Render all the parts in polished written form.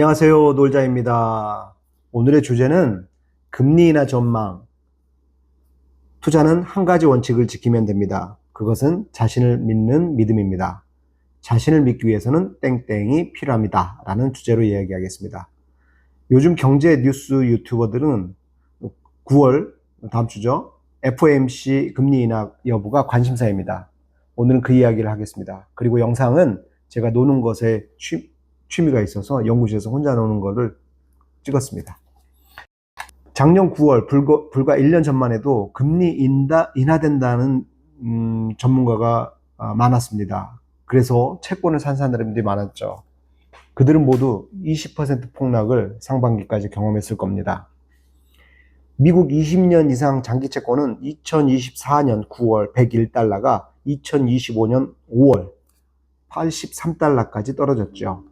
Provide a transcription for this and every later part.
안녕하세요. 놀자입니다. 오늘의 주제는 금리 인하 전망. 투자는 한 가지 원칙을 지키면 됩니다. 그것은 자신을 믿는 믿음입니다. 자신을 믿기 위해서는 땡땡이 필요합니다. 라는 주제로 이야기하겠습니다. 요즘 경제 뉴스 유튜버들은 9월, 다음 주죠. FOMC 금리 인하 여부가 관심사입니다. 오늘은 그 이야기를 하겠습니다. 그리고 영상은 제가 노는 것에 취미가 있어서 연구실에서 혼자 노는 거를 찍었습니다. 작년 9월 불과 1년 전만 해도 금리 인하된다는 전문가가 많았습니다. 그래서 채권을 산 사람들이 많았죠. 그들은 모두 20% 폭락을 상반기까지 경험했을 겁니다. 미국 20년 이상 장기 채권은 2024년 9월 101달러가 2025년 5월 83달러까지 떨어졌죠.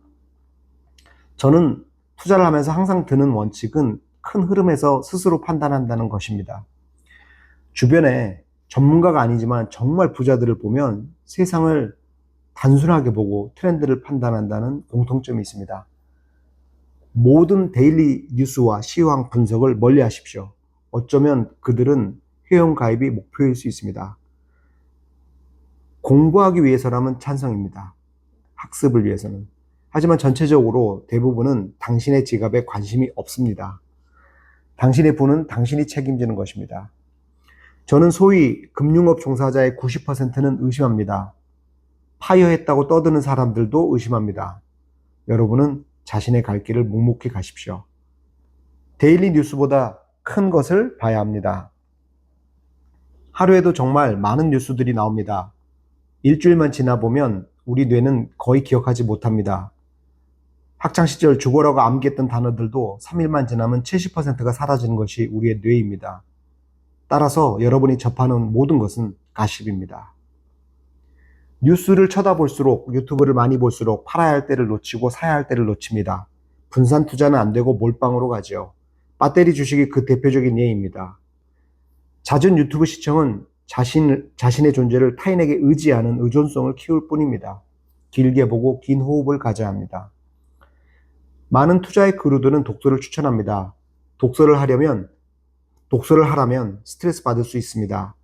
저는 투자를 하면서 항상 드는 원칙은 큰 흐름에서 스스로 판단한다는 것입니다. 주변에 전문가가 아니지만 정말 부자들을 보면 세상을 단순하게 보고 트렌드를 판단한다는 공통점이 있습니다. 모든 데일리 뉴스와 시황 분석을 멀리 하십시오. 어쩌면 그들은 회원가입이 목표일 수 있습니다. 공부하기 위해서라면 찬성입니다. 학습을 위해서는. 하지만 전체적으로 대부분은 당신의 지갑에 관심이 없습니다. 당신의 부는 당신이 책임지는 것입니다. 저는 소위 금융업 종사자의 90%는 의심합니다. 파이어했다고 떠드는 사람들도 의심합니다. 여러분은 자신의 갈 길을 묵묵히 가십시오. 데일리 뉴스보다 큰 것을 봐야 합니다. 하루에도 정말 많은 뉴스들이 나옵니다. 일주일만 지나보면 우리 뇌는 거의 기억하지 못합니다. 학창시절 죽어라고 암기했던 단어들도 3일만 지나면 70%가 사라지는 것이 우리의 뇌입니다. 따라서 여러분이 접하는 모든 것은 가십입니다. 뉴스를 쳐다볼수록, 유튜브를 많이 볼수록 팔아야 할 때를 놓치고 사야 할 때를 놓칩니다. 분산 투자는 안 되고 몰빵으로 가죠. 배터리 주식이 그 대표적인 예입니다. 잦은 유튜브 시청은 자신의 존재를 타인에게 의지하는 의존성을 키울 뿐입니다. 길게 보고 긴 호흡을 가져야 합니다. 많은 투자의 그루들은 독서를 추천합니다. 독서를 하라면 스트레스 받을 수 있습니다.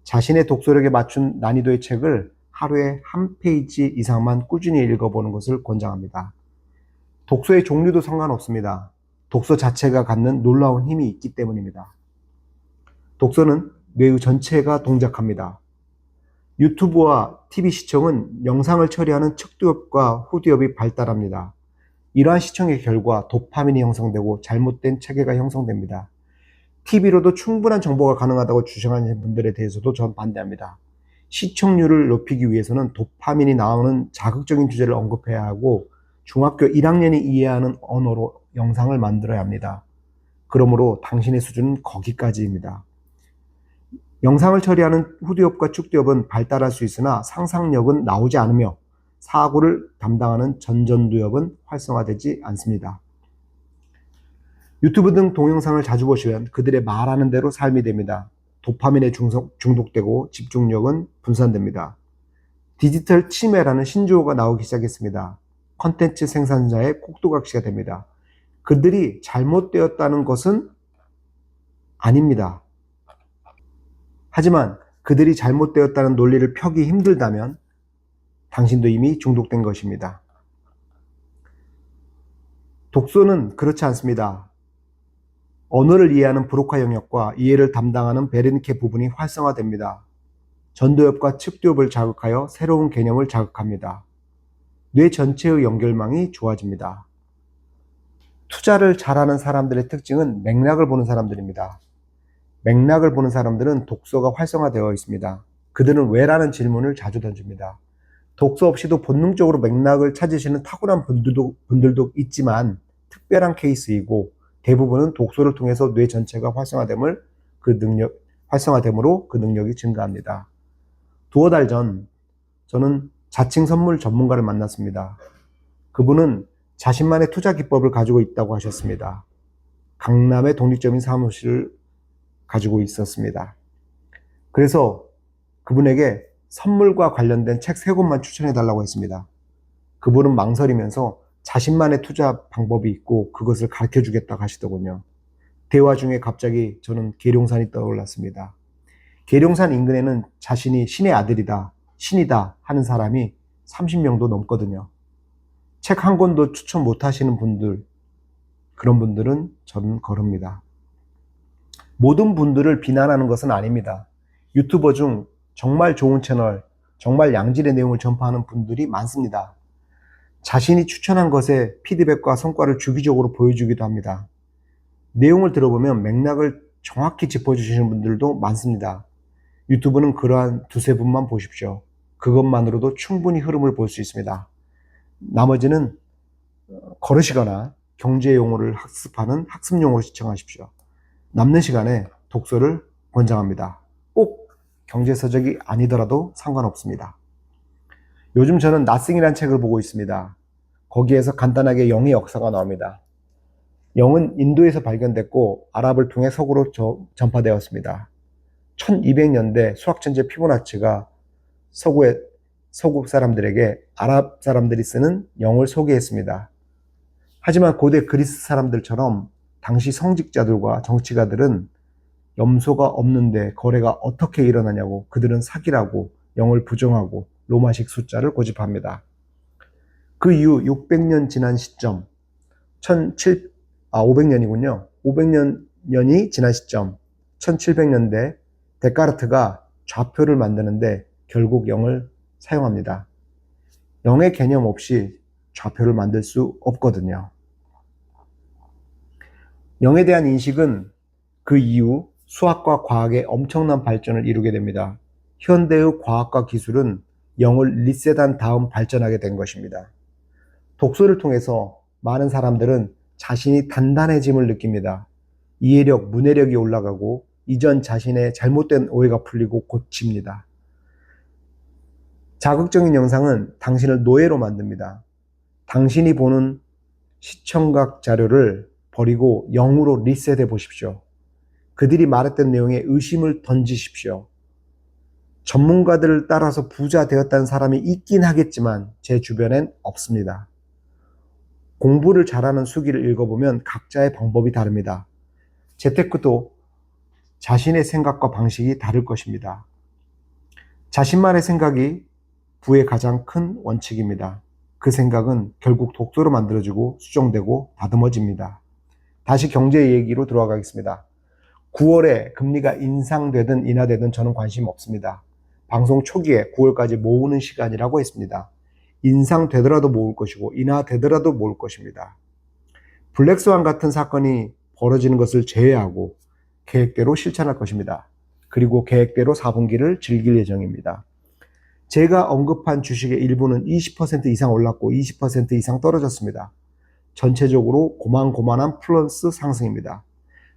자신의 독서력에 맞춘 난이도의 책을 하루에 한 페이지 이상만 꾸준히 읽어보는 것을 권장합니다. 독서의 종류도 상관없습니다. 독서 자체가 갖는 놀라운 힘이 있기 때문입니다. 독서는 뇌의 전체가 동작합니다. 유튜브와 TV 시청은 영상을 처리하는 척두엽과 후두엽이 발달합니다. 이러한 시청의 결과 도파민이 형성되고 잘못된 체계가 형성됩니다. TV로도 충분한 정보가 가능하다고 주장하는 분들에 대해서도 전 반대합니다. 시청률을 높이기 위해서는 도파민이 나오는 자극적인 주제를 언급해야 하고 중학교 1학년이 이해하는 언어로 영상을 만들어야 합니다. 그러므로 당신의 수준은 거기까지입니다. 영상을 처리하는 후두엽과 축두엽은 발달할 수 있으나 상상력은 나오지 않으며 사고를 담당하는 전전두엽은 활성화되지 않습니다. 유튜브 등 동영상을 자주 보시면 그들의 말하는 대로 삶이 됩니다. 도파민에 중독되고 집중력은 분산됩니다. 디지털 치매라는 신조어가 나오기 시작했습니다. 컨텐츠 생산자의 꼭두각시가 됩니다. 그들이 잘못되었다는 것은 아닙니다. 하지만 그들이 잘못되었다는 논리를 펴기 힘들다면 당신도 이미 중독된 것입니다. 독서는 그렇지 않습니다. 언어를 이해하는 브로카 영역과 이해를 담당하는 베르니케 부분이 활성화됩니다. 전두엽과 측두엽을 자극하여 새로운 개념을 자극합니다. 뇌 전체의 연결망이 좋아집니다. 투자를 잘하는 사람들의 특징은 맥락을 보는 사람들입니다. 맥락을 보는 사람들은 독서가 활성화되어 있습니다. 그들은 왜라는 질문을 자주 던집니다. 독서 없이도 본능적으로 맥락을 찾으시는 탁월한 분들도 있지만 특별한 케이스이고 대부분은 독서를 통해서 뇌 전체가 활성화됨으로 그 능력이 증가합니다. 두어 달 전 저는 자칭 선물 전문가를 만났습니다. 그분은 자신만의 투자 기법을 가지고 있다고 하셨습니다. 강남의 독립적인 사무실을 가지고 있었습니다. 그래서 그분에게 선물과 관련된 책 3권만 추천해 달라고 했습니다. 그분은 망설이면서 자신만의 투자 방법이 있고 그것을 가르쳐 주겠다고 하시더군요. 대화 중에 갑자기 저는 계룡산이 떠올랐습니다. 계룡산 인근에는 자신이 신의 아들이다, 신이다 하는 사람이 30명도 넘거든요. 책 한 권도 추천 못 하시는 분들, 그런 분들은 저는 거릅니다. 모든 분들을 비난하는 것은 아닙니다. 유튜버 중 정말 좋은 채널, 정말 양질의 내용을 전파하는 분들이 많습니다. 자신이 추천한 것에 피드백과 성과를 주기적으로 보여주기도 합니다. 내용을 들어보면 맥락을 정확히 짚어주시는 분들도 많습니다. 유튜브는 그러한 두세 분만 보십시오. 그것만으로도 충분히 흐름을 볼 수 있습니다. 나머지는 걸으시거나 경제 용어를 학습하는 학습용으로 시청하십시오. 남는 시간에 독서를 권장합니다. 꼭 경제서적이 아니더라도 상관없습니다. 요즘 저는 나싱이라는 책을 보고 있습니다. 거기에서 간단하게 영의 역사가 나옵니다. 영은 인도에서 발견됐고 아랍을 통해 서구로 전파되었습니다. 1200년대 수학천재 피보나치가 서구 사람들에게 아랍 사람들이 쓰는 영을 소개했습니다. 하지만 고대 그리스 사람들처럼 당시 성직자들과 정치가들은 염소가 없는데 거래가 어떻게 일어나냐고 그들은 사기라고 영을 부정하고 로마식 숫자를 고집합니다. 그 이후 600년 지난 시점, 500년이군요. 500년이 지난 시점, 1700년대 데카르트가 좌표를 만드는데 결국 영을 사용합니다. 영의 개념 없이 좌표를 만들 수 없거든요. 영에 대한 인식은 그 이후 수학과 과학의 엄청난 발전을 이루게 됩니다. 현대의 과학과 기술은 영을 리셋한 다음 발전하게 된 것입니다. 독서를 통해서 많은 사람들은 자신이 단단해짐을 느낍니다. 이해력, 문해력이 올라가고 이전 자신의 잘못된 오해가 풀리고 고칩니다. 자극적인 영상은 당신을 노예로 만듭니다. 당신이 보는 시청각 자료를 버리고 영으로 리셋해 보십시오. 그들이 말했던 내용에 의심을 던지십시오. 전문가들을 따라서 부자 되었다는 사람이 있긴 하겠지만 제 주변엔 없습니다. 공부를 잘하는 수기를 읽어보면 각자의 방법이 다릅니다. 재테크도 자신의 생각과 방식이 다를 것입니다. 자신만의 생각이 부의 가장 큰 원칙입니다. 그 생각은 결국 독서로 만들어지고 수정되고 다듬어집니다. 다시 경제 얘기로 들어가겠습니다. 9월에 금리가 인상되든 인하되든 저는 관심 없습니다. 방송 초기에 9월까지 모으는 시간이라고 했습니다. 인상되더라도 모을 것이고 인하되더라도 모을 것입니다. 블랙스완 같은 사건이 벌어지는 것을 제외하고 계획대로 실천할 것입니다. 그리고 계획대로 4분기를 즐길 예정입니다. 제가 언급한 주식의 일부는 20% 이상 올랐고 20% 이상 떨어졌습니다. 전체적으로 고만고만한 플러스 상승입니다.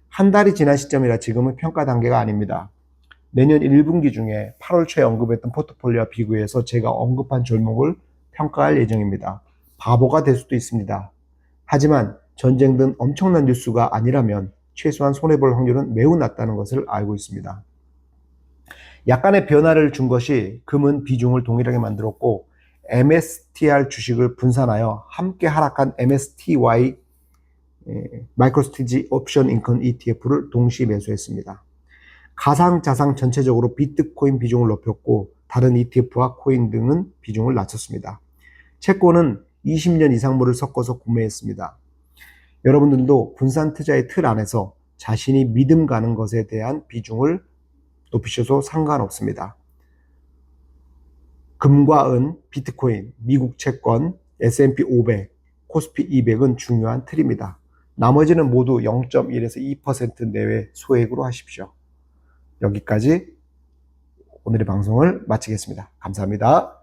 한 달이 지난 시점이라 지금은 평가 단계가 아닙니다. 내년 1분기 중에 8월 초에 언급했던 포트폴리오와 비교해서 제가 언급한 종목을 평가할 예정입니다. 바보가 될 수도 있습니다. 하지만 전쟁 등 엄청난 뉴스가 아니라면 최소한 손해볼 확률은 매우 낮다는 것을 알고 있습니다. 약간의 변화를 준 것이 금은 비중을 동일하게 만들었고 MSTR 주식을 분산하여 함께 하락한 MSTY 마이크로스트리지 옵션 인컨 ETF를 동시 매수했습니다. 가상자산 전체적으로 비트코인 비중을 높였고 다른 ETF와 코인 등은 비중을 낮췄습니다. 채권은 20년 이상물을 섞어서 구매했습니다. 여러분들도 분산 투자의 틀 안에서 자신이 믿음 가는 것에 대한 비중을 높이셔도 상관없습니다. 금과 은, 비트코인, 미국 채권, S&P 500, 코스피 200은 중요한 틀입니다. 나머지는 모두 0.1에서 2% 내외 소액으로 하십시오. 여기까지 오늘의 방송을 마치겠습니다. 감사합니다.